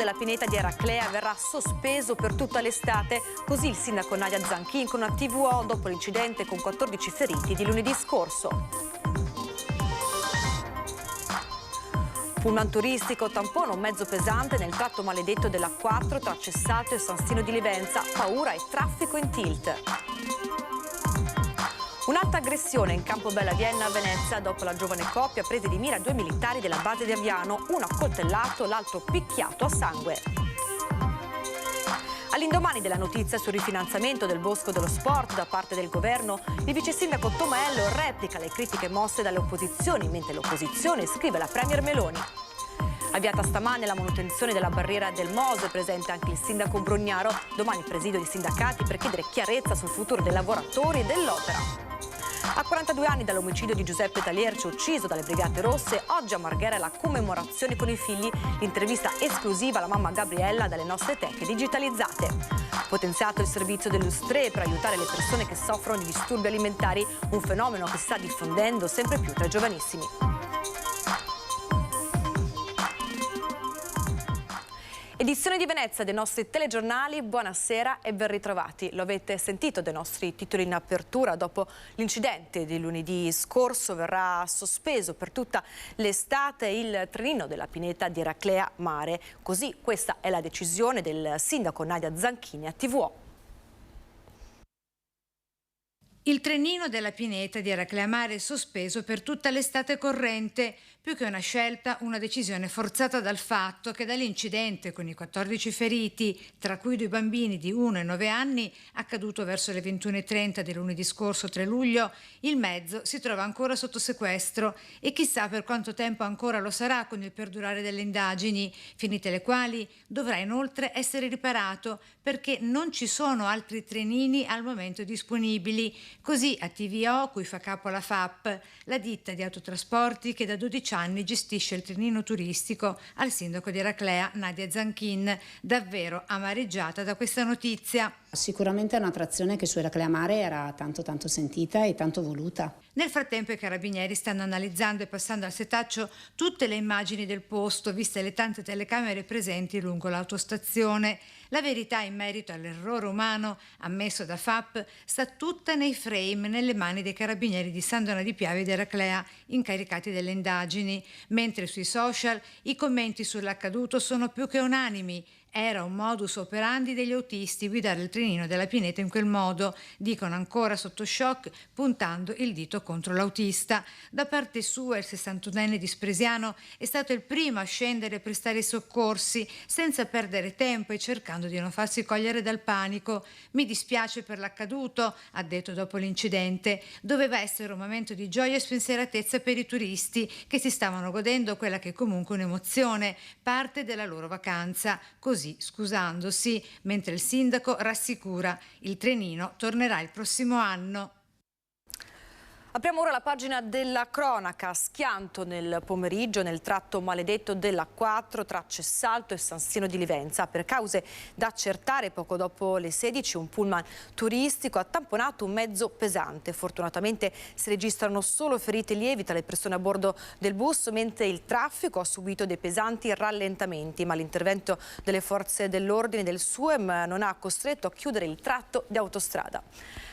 della pineta di Eraclea verrà sospeso per tutta l'estate, così il sindaco Nadia Zanchin con una TVO dopo l'incidente con 14 feriti di lunedì scorso. Pullman turistico tampone un mezzo pesante nel tratto maledetto della 4 tra Cessato e San Stino di Livenza, paura e traffico in tilt. Un'altra aggressione in Campobella Vienna a Venezia dopo la giovane coppia prese di mira 2 militari della base di Aviano, uno accoltellato, l'altro picchiato a sangue. All'indomani della notizia sul rifinanziamento del Bosco dello Sport da parte del governo, il vice sindaco Tomaello replica le critiche mosse dalle opposizioni, mentre l'opposizione scrive alla premier Meloni. Avviata stamane la manutenzione della barriera del Mose, presente anche il sindaco Brugnaro, domani presidio dei sindacati per chiedere chiarezza sul futuro dei lavoratori e dell'opera. A 42 anni dall'omicidio di Giuseppe Talierci, ucciso dalle Brigate Rosse, oggi a Marghera la commemorazione con i figli, l'intervista esclusiva alla mamma Gabriella dalle nostre teche digitalizzate. Potenziato il servizio dell'Ustre per aiutare le persone che soffrono di disturbi alimentari, un fenomeno che si sta diffondendo sempre più tra i giovanissimi. Edizione di Venezia dei nostri telegiornali, buonasera e ben ritrovati. Lo avete sentito dai nostri titoli in apertura, dopo l'incidente di lunedì scorso verrà sospeso per tutta l'estate il trenino della pineta di Eraclea Mare. Così questa è la decisione del sindaco Nadia Zanchin a TVO. Il trenino della pineta di Eraclea Mare è sospeso per tutta l'estate corrente, più che una scelta, una decisione forzata dal fatto che dall'incidente con i 14 feriti, tra cui 2 bambini di 1 e 9 anni, accaduto verso le 21:30 di lunedì scorso 3 luglio, il mezzo si trova ancora sotto sequestro e chissà per quanto tempo ancora lo sarà con il perdurare delle indagini, finite le quali dovrà inoltre essere riparato perché non ci sono altri trenini al momento disponibili. Così a TVO, cui fa capo la FAP, la ditta di autotrasporti che da 12 anni gestisce il trenino turistico, al sindaco di Eraclea Nadia Zanchin, davvero amareggiata da questa notizia. Sicuramente è un'attrazione che su Eraclea Mare era tanto sentita e tanto voluta. Nel frattempo i carabinieri stanno analizzando e passando al setaccio tutte le immagini del posto, viste le tante telecamere presenti lungo l'autostazione. La verità in merito all'errore umano ammesso da FAP sta tutta nei frame, nelle mani dei carabinieri di San Donà di Piave ed Eraclea, incaricati delle indagini, mentre sui social i commenti sull'accaduto sono più che unanimi. Era un modus operandi degli autisti guidare il trenino della pineta in quel modo, dicono ancora sotto shock, puntando il dito contro l'autista. Da parte sua il 61enne di Spresiano è stato il primo a scendere e prestare i soccorsi, senza perdere tempo e cercando di non farsi cogliere dal panico. Mi dispiace per l'accaduto, ha detto dopo l'incidente. Doveva essere un momento di gioia e spensieratezza per i turisti che si stavano godendo quella che è comunque un'emozione, parte della loro vacanza. Così scusandosi, mentre il sindaco rassicura il trenino tornerà il prossimo anno. Apriamo ora la pagina della cronaca. Schianto nel pomeriggio nel tratto maledetto della 4 tra Cessalto e San Stino di Livenza. Per cause da accertare, poco dopo le 16 un pullman turistico ha tamponato un mezzo pesante. Fortunatamente si registrano solo ferite lievi tra le persone a bordo del bus, mentre il traffico ha subito dei pesanti rallentamenti, ma l'intervento delle forze dell'ordine del SUEM non ha costretto a chiudere il tratto di autostrada.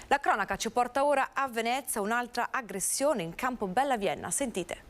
La cronaca ci porta ora a Venezia, un'altra aggressione in Campobella Vienna. Sentite.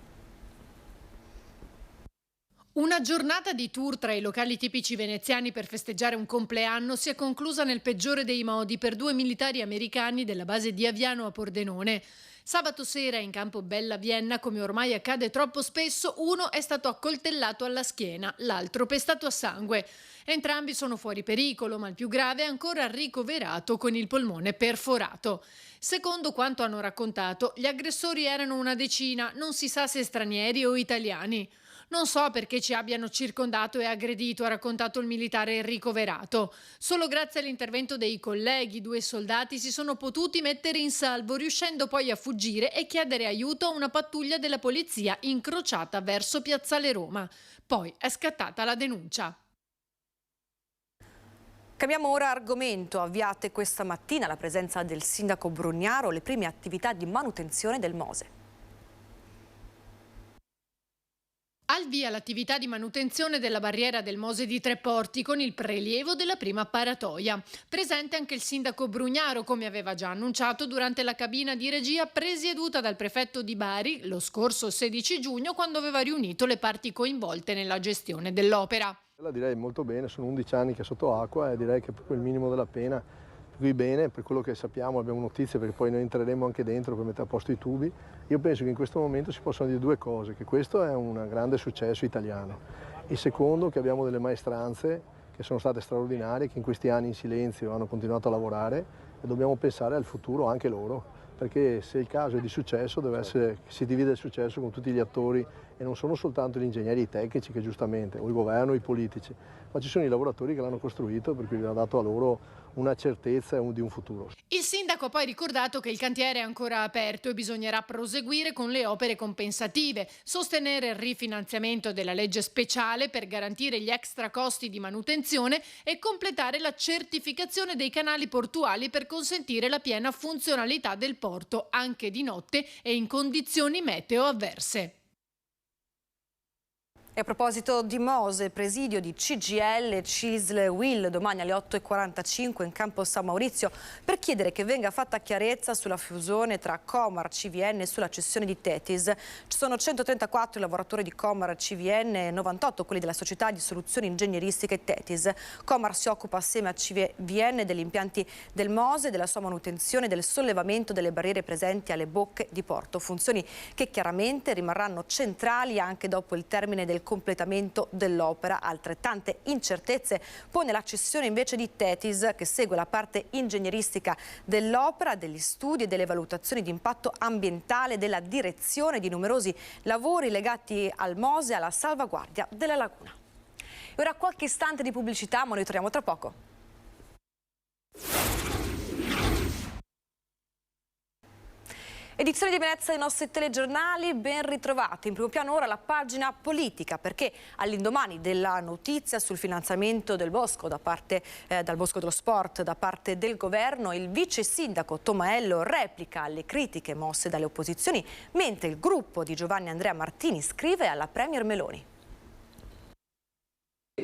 Una giornata di tour tra i locali tipici veneziani per festeggiare un compleanno si è conclusa nel peggiore dei modi per 2 militari americani della base di Aviano a Pordenone. Sabato sera in Campobella Vienna, come ormai accade troppo spesso, uno è stato accoltellato alla schiena, l'altro pestato a sangue. Entrambi sono fuori pericolo, ma il più grave è ancora ricoverato con il polmone perforato. Secondo quanto hanno raccontato, gli aggressori erano una decina, non si sa se stranieri o italiani. Non so perché ci abbiano circondato e aggredito, ha raccontato il militare ricoverato. Solo grazie all'intervento dei colleghi, 2 soldati si sono potuti mettere in salvo, riuscendo poi a fuggire e chiedere aiuto a una pattuglia della polizia incrociata verso Piazzale Roma. Poi è scattata la denuncia. Cambiamo ora argomento. Avviate questa mattina la presenza del sindaco Brugnaro le prime attività di manutenzione del Mose. Al via l'attività di manutenzione della barriera del Mose di Treporti con il prelievo della prima paratoia. Presente anche il sindaco Brugnaro, come aveva già annunciato durante la cabina di regia presieduta dal prefetto di Bari lo scorso 16 giugno, quando aveva riunito le parti coinvolte nella gestione dell'opera. La direi molto bene, sono 11 anni che è sotto acqua e direi che è proprio il minimo della pena. Qui bene, per quello che sappiamo, abbiamo notizie perché poi noi entreremo anche dentro per mettere a posto i tubi. Io penso che in questo momento si possono dire due cose, che questo è un grande successo italiano. Il secondo, che abbiamo delle maestranze che sono state straordinarie, che in questi anni in silenzio hanno continuato a lavorare e dobbiamo pensare al futuro anche loro, perché se il caso è di successo deve essere che si divide il successo con tutti gli attori e non sono soltanto gli ingegneri e i tecnici che giustamente, o il governo o i politici, ma ci sono i lavoratori che l'hanno costruito per cui ha dato a loro una certezza di un futuro. Il sindaco ha poi ricordato che il cantiere è ancora aperto e bisognerà proseguire con le opere compensative, sostenere il rifinanziamento della legge speciale per garantire gli extra costi di manutenzione e completare la certificazione dei canali portuali per consentire la piena funzionalità del porto anche di notte e in condizioni meteo avverse. E a proposito di Mose, presidio di CGIL, CISL, UIL domani alle 8:45 in campo San Maurizio per chiedere che venga fatta chiarezza sulla fusione tra Comar, CVN e sulla cessione di Tethys. Ci sono 134 lavoratori di Comar, CVN e 98 quelli della società di soluzioni ingegneristiche Tethys. Comar si occupa assieme a CVN degli impianti del Mose, della sua manutenzione e del sollevamento delle barriere presenti alle bocche di porto, funzioni che chiaramente rimarranno centrali anche dopo il termine del completamento dell'opera. Altrettante incertezze pone la cessione invece di Tethys, che segue la parte ingegneristica dell'opera, degli studi e delle valutazioni di impatto ambientale, della direzione di numerosi lavori legati al Mose e alla salvaguardia della laguna. E ora qualche istante di pubblicità, ma noi torniamo tra poco. Edizione di Venezia dei nostri telegiornali, ben ritrovati. In primo piano ora la pagina politica, perché all'indomani della notizia sul finanziamento del bosco dal Bosco dello Sport da parte del governo, il vice sindaco Tomaello replica alle critiche mosse dalle opposizioni, mentre il gruppo di Giovanni Andrea Martini scrive alla Premier Meloni.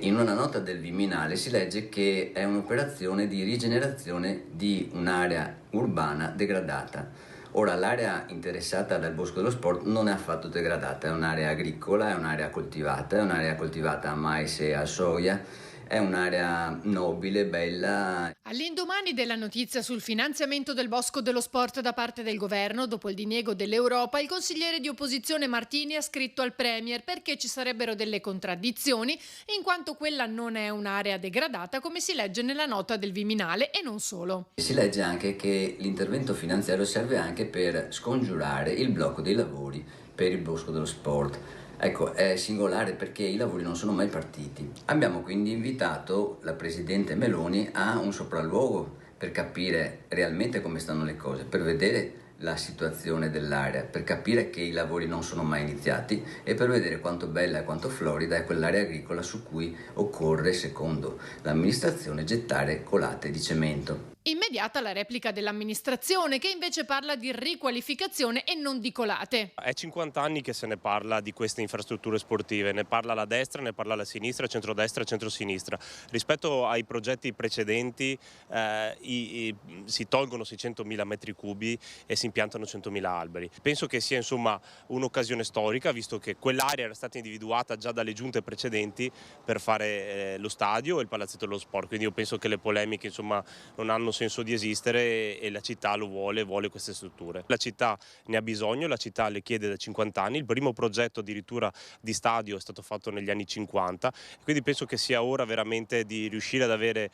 In una nota del Viminale si legge che è un'operazione di rigenerazione di un'area urbana degradata. Ora, l'area interessata dal Bosco dello Sport non è affatto degradata, è un'area agricola, è un'area coltivata a mais e a soia, è un'area nobile, bella. All'indomani della notizia sul finanziamento del Bosco dello Sport da parte del governo, dopo il diniego dell'Europa, il consigliere di opposizione Martini ha scritto al Premier perché ci sarebbero delle contraddizioni, in quanto quella non è un'area degradata, come si legge nella nota del Viminale, e non solo. Si legge anche che l'intervento finanziario serve anche per scongiurare il blocco dei lavori per il Bosco dello Sport. Ecco, è singolare perché i lavori non sono mai partiti. Abbiamo quindi invitato la Presidente Meloni a un sopralluogo per capire realmente come stanno le cose, per vedere la situazione dell'area, per capire che i lavori non sono mai iniziati e per vedere quanto bella e quanto florida è quell'area agricola su cui occorre, secondo l'amministrazione, gettare colate di cemento. Immediata la replica dell'amministrazione, che invece parla di riqualificazione e non di colate. È 50 anni che se ne parla di queste infrastrutture sportive, ne parla la destra, ne parla la sinistra, centrodestra e centrosinistra. Rispetto ai progetti precedenti si tolgono 600.000 metri cubi e si impiantano 100.000 alberi. Penso che sia insomma un'occasione storica, visto che quell'area era stata individuata già dalle giunte precedenti per fare lo stadio e il palazzetto dello sport, quindi io penso che le polemiche insomma non hanno senso di esistere e la città lo vuole queste strutture. La città ne ha bisogno, la città le chiede da 50 anni, il primo progetto addirittura di stadio è stato fatto negli anni 50, quindi penso che sia ora veramente di riuscire ad avere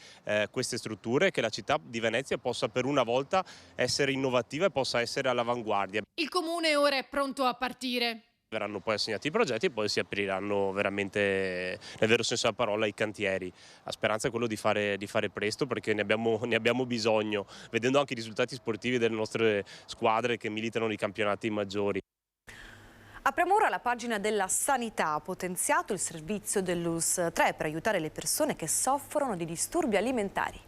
queste strutture e che la città di Venezia possa per una volta essere innovativa e possa essere all'avanguardia. Il comune ora è pronto a partire. Verranno poi assegnati i progetti e poi si apriranno veramente, nel vero senso della parola, i cantieri. La speranza è quello di fare presto, perché ne abbiamo bisogno, vedendo anche i risultati sportivi delle nostre squadre che militano nei campionati maggiori. Apriamo ora la pagina della sanità. Ha potenziato il servizio dell'ULSS 3 per aiutare le persone che soffrono di disturbi alimentari.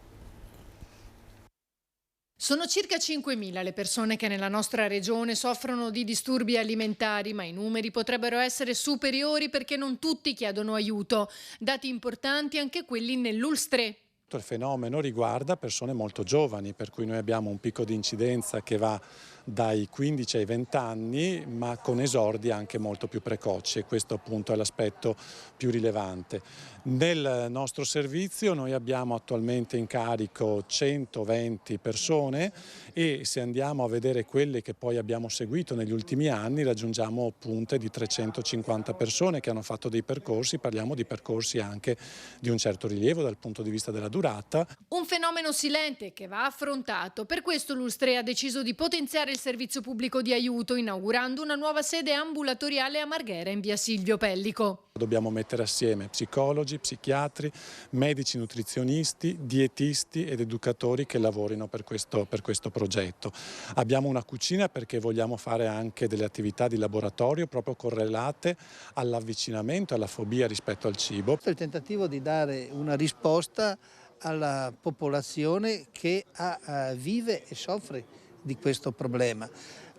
Sono circa 5.000 le persone che nella nostra regione soffrono di disturbi alimentari, ma i numeri potrebbero essere superiori perché non tutti chiedono aiuto. Dati importanti anche quelli nell'Ulster. Il fenomeno riguarda persone molto giovani, per cui noi abbiamo un picco di incidenza che va dai 15 ai 20 anni, ma con esordi anche molto più precoci, e questo appunto è l'aspetto più rilevante. Nel nostro servizio noi abbiamo attualmente in carico 120 persone e se andiamo a vedere quelle che poi abbiamo seguito negli ultimi anni raggiungiamo punte di 350 persone che hanno fatto dei percorsi, parliamo di percorsi anche di un certo rilievo dal punto di vista della durata. Un fenomeno silente che va affrontato, per questo l'Ulster ha deciso di potenziare il servizio pubblico di aiuto inaugurando una nuova sede ambulatoriale a Marghera in via Silvio Pellico. Dobbiamo mettere assieme psicologi, psichiatri, medici nutrizionisti, dietisti ed educatori che lavorino per questo progetto. Abbiamo una cucina perché vogliamo fare anche delle attività di laboratorio proprio correlate all'avvicinamento e alla fobia rispetto al cibo. Il tentativo di dare una risposta alla popolazione che vive e soffre di questo problema.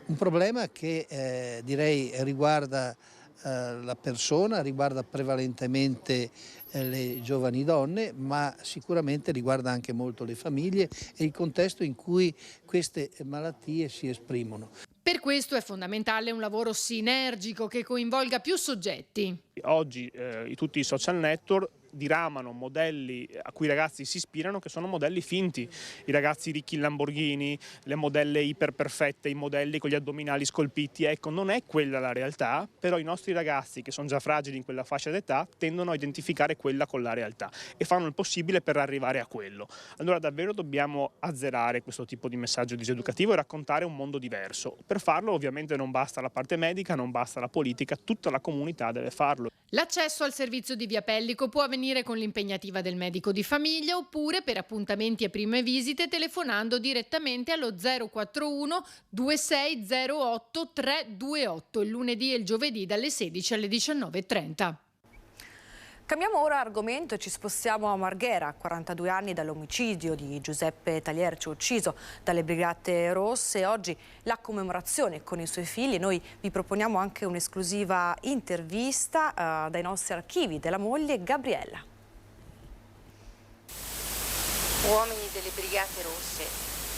Un problema che direi riguarda la persona, riguarda prevalentemente le giovani donne, ma sicuramente riguarda anche molto le famiglie e il contesto in cui queste malattie si esprimono. Per questo è fondamentale un lavoro sinergico che coinvolga più soggetti. Oggi tutti i social network diramano modelli a cui i ragazzi si ispirano che sono modelli finti, i ragazzi ricchi in Lamborghini, le modelle iperperfette, i modelli con gli addominali scolpiti. Ecco, non è quella la realtà, però i nostri ragazzi che sono già fragili in quella fascia d'età tendono a identificare quella con la realtà e fanno il possibile per arrivare a quello. Allora davvero dobbiamo azzerare questo tipo di messaggio diseducativo e raccontare un mondo diverso. Per farlo ovviamente non basta la parte medica, non basta la politica, tutta la comunità deve farlo. L'accesso al servizio di via Pellico può avvenire con l'impegnativa del medico di famiglia oppure per appuntamenti e prime visite telefonando direttamente allo 041 2608 328 il lunedì e il giovedì dalle 16 alle 19:30. Cambiamo ora argomento e ci spostiamo a Marghera, a 42 anni dall'omicidio di Giuseppe Taliercio ucciso dalle Brigate Rosse. Oggi la commemorazione con i suoi figli. Noi vi proponiamo anche un'esclusiva intervista dai nostri archivi della moglie Gabriella. Uomini delle Brigate Rosse,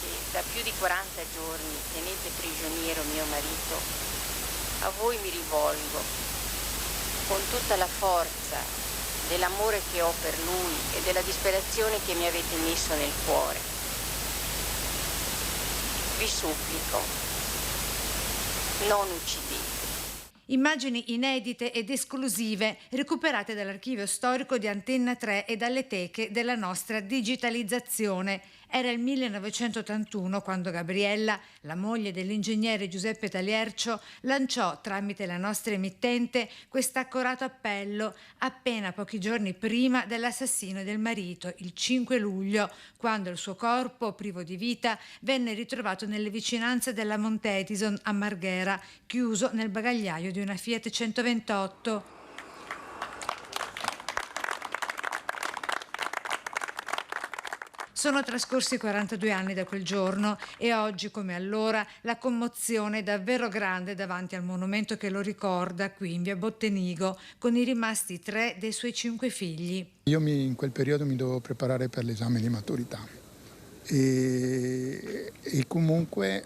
che da più di 40 giorni tenete prigioniero mio marito, a voi mi rivolgo con tutta la forza dell'amore che ho per lui e della disperazione che mi avete messo nel cuore. Vi supplico, non uccidete. Immagini inedite ed esclusive recuperate dall'archivio storico di Antenna 3 e dalle teche della nostra digitalizzazione. Era il 1981 quando Gabriella, la moglie dell'ingegnere Giuseppe Taliercio, lanciò tramite la nostra emittente quest'accorato appello appena pochi giorni prima dell'assassinio del marito, il 5 luglio, quando il suo corpo, privo di vita, venne ritrovato nelle vicinanze della Monte Edison a Marghera, chiuso nel bagagliaio di una Fiat 128. Sono trascorsi 42 anni da quel giorno e oggi, come allora, la commozione è davvero grande davanti al monumento che lo ricorda qui in via Bottenigo, con i rimasti 3 dei suoi 5 figli. Io in quel periodo mi dovevo preparare per l'esame di maturità e comunque,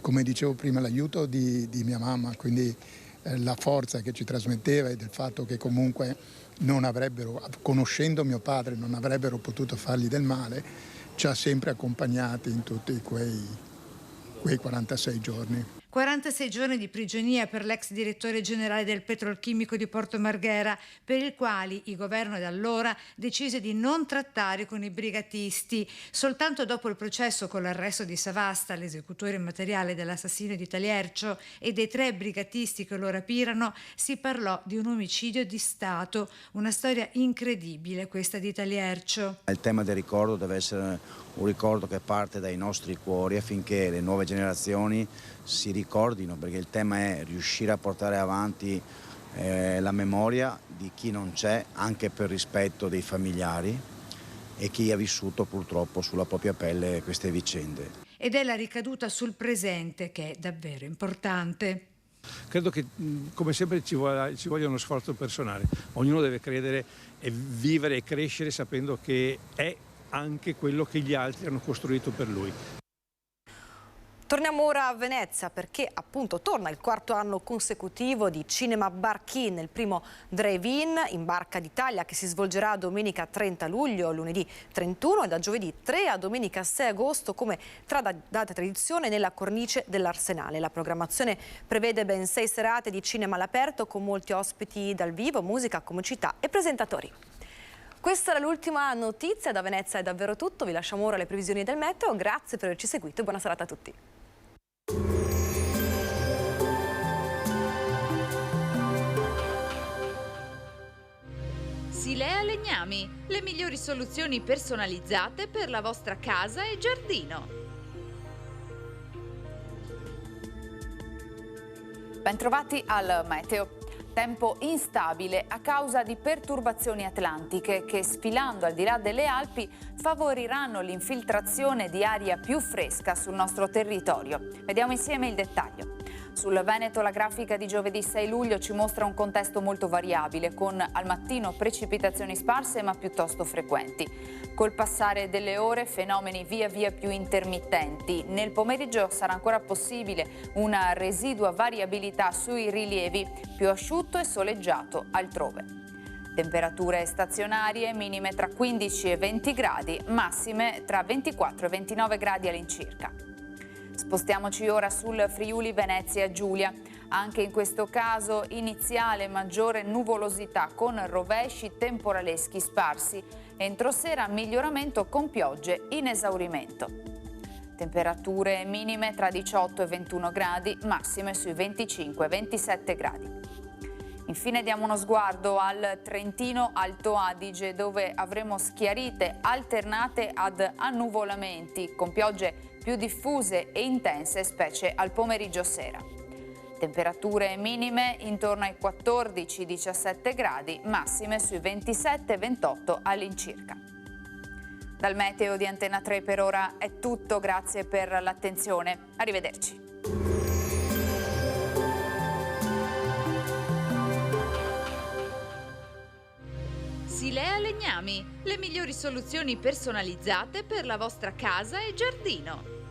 come dicevo prima, l'aiuto di mia mamma, quindi la forza che ci trasmetteva e del fatto che comunque non avrebbero, conoscendo mio padre, non avrebbero potuto fargli del male, ci ha sempre accompagnati in tutti quei 46 giorni. 46 giorni di prigionia per l'ex direttore generale del Petrolchimico di Porto Marghera, per il quali il governo di allora decise di non trattare con i brigatisti. Soltanto dopo il processo con l'arresto di Savasta, l'esecutore materiale dell'assassinio di Taliercio, e dei 3 brigatisti che lo rapirono, si parlò di un omicidio di Stato. Una storia incredibile questa di Taliercio. Il tema del ricordo deve essere un ricordo che parte dai nostri cuori affinché le nuove generazioni si ricordino, perché il tema è riuscire a portare avanti la memoria di chi non c'è, anche per rispetto dei familiari e chi ha vissuto purtroppo sulla propria pelle queste vicende. ed è la ricaduta sul presente che è davvero importante. Credo che come sempre ci voglia uno sforzo personale, ognuno deve credere e vivere e crescere sapendo che è anche quello che gli altri hanno costruito per lui. Torniamo ora a Venezia perché appunto torna il 4º anno consecutivo di Cinema Barchin, il primo drive-in in Barca d'Italia che si svolgerà domenica 30 luglio, lunedì 31 e da giovedì 3 a domenica 6 agosto come data tradizione nella cornice dell'Arsenale. La programmazione prevede ben 6 serate di cinema all'aperto con molti ospiti dal vivo, musica, comicità e presentatori. Questa era l'ultima notizia, da Venezia è davvero tutto, vi lasciamo ora le previsioni del meteo, grazie per averci seguito e buona serata a tutti. Silea Legnami, le migliori soluzioni personalizzate per la vostra casa e giardino. Bentrovati al meteo. Tempo instabile a causa di perturbazioni atlantiche che, sfilando al di là delle Alpi, favoriranno l'infiltrazione di aria più fresca sul nostro territorio. Vediamo insieme il dettaglio. Sul Veneto la grafica di giovedì 6 luglio ci mostra un contesto molto variabile, con al mattino precipitazioni sparse ma piuttosto frequenti. Col passare delle ore fenomeni via via più intermittenti. Nel pomeriggio sarà ancora possibile una residua variabilità sui rilievi, più asciutto e soleggiato altrove. Temperature stazionarie, minime tra 15 e 20 gradi, massime tra 24 e 29 gradi all'incirca. Spostiamoci ora sul Friuli Venezia Giulia. Anche in questo caso iniziale maggiore nuvolosità con rovesci temporaleschi sparsi. Entro sera miglioramento con piogge in esaurimento. Temperature minime tra 18 e 21 gradi, massime sui 25 e 27 gradi. Infine diamo uno sguardo al Trentino Alto Adige, dove avremo schiarite alternate ad annuvolamenti con piogge più diffuse e intense, specie al pomeriggio sera. Temperature minime intorno ai 14-17 gradi, massime sui 27-28 all'incirca. Dal meteo di Antena 3 per ora è tutto, grazie per l'attenzione. Arrivederci. Silea Legnami, le migliori soluzioni personalizzate per la vostra casa e giardino.